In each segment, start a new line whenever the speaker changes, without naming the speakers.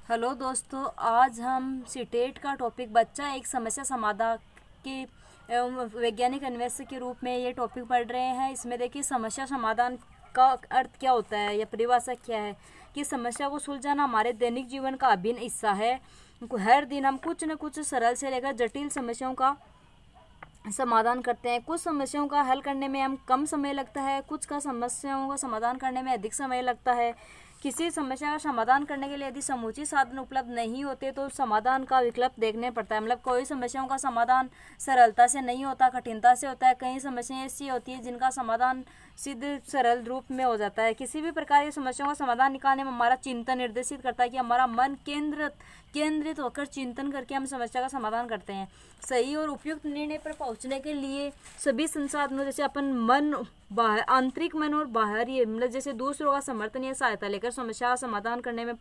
Hello दोस्तों, आज हम सीटेट का टॉपिक बच्चा एक समस्या समाधान के वैज्ञानिक अन्वेषक के रूप में ये टॉपिक पढ़ रहे हैं। इसमें देखिए समस्या समाधान का अर्थ क्या होता है या परिभाषा क्या है कि समस्या को सुलझाना हमारे दैनिक जीवन का अभिन्न हिस्सा है। हर दिन हम कुछ न कुछ सरल से लेकर जटिल समस्याओं का समाधान करते हैं। कुछ समस्याओं का हल करने में हम कम समय लगता है, कुछ का समस्याओं का समाधान करने में अधिक समय लगता है। किसी समस्या का समाधान करने के लिए यदि समुचित साधन उपलब्ध नहीं होते तो समाधान का विकल्प देखने पड़ता है। मतलब कोई समस्याओं का समाधान सरलता से नहीं होता, कठिनता से होता है। कई समस्याएं ऐसी होती है जिनका समाधान सिद्ध सरल रूप में हो जाता है। किसी भी प्रकार की समस्याओं का समाधान निकालने में हमारा चिंतन निर्देशित करता है कि हमारा मन केंद्रित होकर चिंतन करके हम समस्या का समाधान करते हैं। सही और उपयुक्त निर्णय पर पहुंचने के लिए सभी संसाधनों जैसे अपन मन, आंतरिक मन और बाहरी मतलब जैसे दूसरों का समर्थन या सहायता लेकर समस्या का समाधान करने में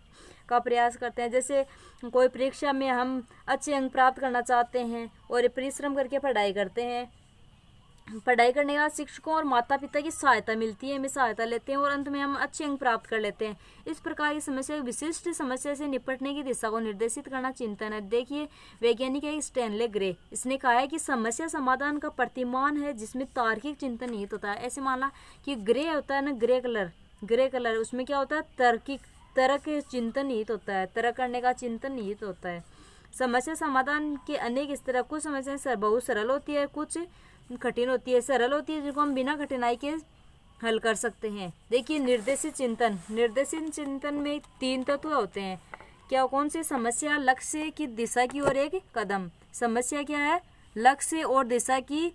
का प्रयास करते हैं। जैसे कोई परीक्षा में हम अच्छे अंक प्राप्त करना चाहते हैं और परिश्रम करके पढ़ाई करते हैं। पढ़ाई करने के बाद शिक्षकों और माता पिता की सहायता मिलती है, हमें सहायता लेते हैं और अंत में हम अच्छे अंक प्राप्त कर लेते हैं। इस प्रकार की समस्या विशिष्ट समस्या से निपटने की दिशा को निर्देशित करना चिंतन है। देखिए वैज्ञानिक है स्टैनले ग्रे, इसने कहा है कि समस्या समाधान का प्रतिमान है जिसमें तार्किक चिंतन निहित होता है। ऐसे माना कि ग्रे होता है ना, ग्रे कलर उसमें क्या होता है, तर्क चिंतन निहित होता है, तर्क करने का चिंतन निहित होता है। समस्या समाधान के अनेक स्तर, कुछ समस्याएं बहुत सरल होती है, कुछ कठिन होती है। सरल होती है जिनको हम बिना कठिनाई के हल कर सकते हैं। देखिए निर्देशित चिंतन में 3 तत्व होते हैं। क्या कौन सी? समस्या, लक्ष्य की दिशा की ओर एक कदम। समस्या क्या है? लक्ष्य और दिशा की,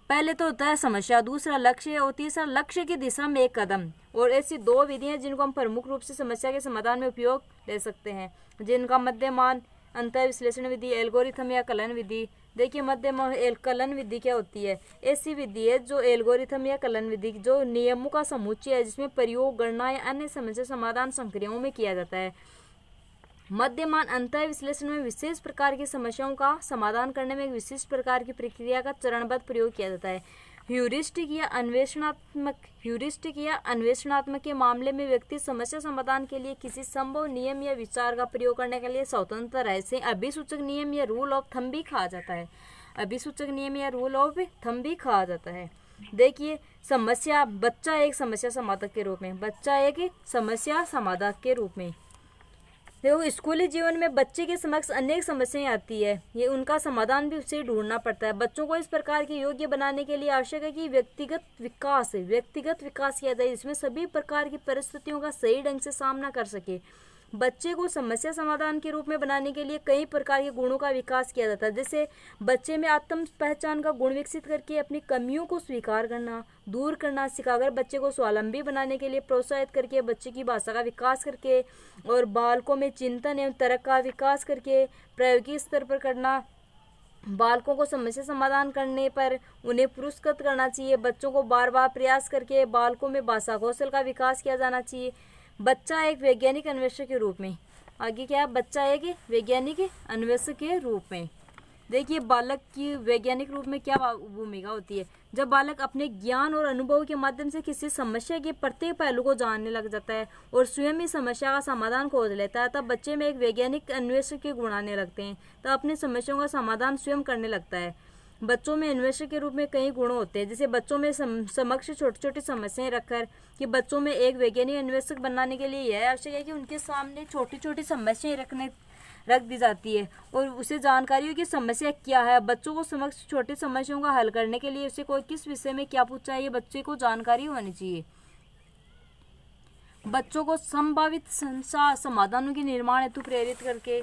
पहले तो होता है समस्या, दूसरा लक्ष्य और तीसरा लक्ष्य की दिशा में एक कदम। और ऐसी 2 विधियां जिनको हम प्रमुख रूप से समस्या के समाधान में उपयोग ले सकते हैं, जिनका मध्यमान अंतर विश्लेषण विधि, एल्गोरिथम या कलन विधि। देखिए मध्यमान कलन विधि क्या होती है? ऐसी विधि है जो एल्गोरिथम या कलन विधि जो नियमों का समुच्चय है जिसमें प्रयोग, गणना या अन्य समस्या समाधान संक्रियाओं में किया जाता है। मध्यमान अंतर विश्लेषण में विशेष प्रकार की समस्याओं का समाधान करने में एक विशिष्ट प्रकार की प्रक्रिया का चरणबद्ध प्रयोग किया जाता है। ह्यूरिस्टिक या अन्वेषणात्मक के मामले में व्यक्ति समस्या समाधान के लिए किसी संभव नियम या विचार का प्रयोग करने के लिए स्वतंत्र है। इसे अभिसूचक नियम या रूल ऑफ थंब भी कहा जाता है। देखिए समस्या, बच्चा एक समस्या समाधान के रूप में देखो स्कूली जीवन में बच्चे के समक्ष अनेक समस्याएं आती है, ये उनका समाधान भी उसे ढूंढना पड़ता है। बच्चों को इस प्रकार के योग्य बनाने के लिए आवश्यक है कि व्यक्तिगत विकास किया जाए, इसमें सभी प्रकार की परिस्थितियों का सही ढंग से सामना कर सके। बच्चे को समस्या समाधान के रूप में बनाने के लिए कई प्रकार के गुणों का विकास किया जाता है। जैसे बच्चे में आत्म पहचान का गुण विकसित करके अपनी कमियों को स्वीकार करना, दूर करना सिखाकर बच्चे को स्वावलंबी बनाने के लिए प्रोत्साहित करके, बच्चे की भाषा का विकास करके और बालकों में चिंतन एवं तर्क का विकास करके प्रायोगिक स्तर पर करना। बालकों को समस्या समाधान करने पर उन्हें पुरस्कृत करना चाहिए। बच्चों को बार बार प्रयास करके बालकों में भाषा कौशल का विकास किया जाना चाहिए। बच्चा एक वैज्ञानिक अन्वेषक के रूप में, आगे क्या है? बच्चा एक वैज्ञानिक अन्वेषक के रूप में। देखिए बालक की वैज्ञानिक रूप में क्या भूमिका होती है? जब बालक अपने ज्ञान और अनुभव के माध्यम से किसी समस्या के प्रत्येक पहलू को जानने लग जाता है और स्वयं ही समस्या का समाधान खोज लेता है, तब बच्चे में एक वैज्ञानिक अन्वेषक के गुण आने लगते हैं, तब अपनी समस्याओं का समाधान स्वयं करने लगता है। बच्चों में अन्वेषक के रूप में कई गुण होते हैं, जैसे बच्चों में समक्ष छोटी छोटी समस्याएं रखकर कि बच्चों में एक वैज्ञानिक अन्वेषक बनाने के लिए यह आवश्यक है कि उनके सामने छोटी छोटी समस्याएं रख दी जाती है और उसे जानकारी हो कि समस्या क्या है। बच्चों को समक्ष छोटी समस्याओं का हल करने के लिए उसे कोई किस विषय में क्या पूछा है, ये बच्चे को जानकारी होनी चाहिए। बच्चों को संभावित समाधानों के निर्माण हेतु प्रेरित करके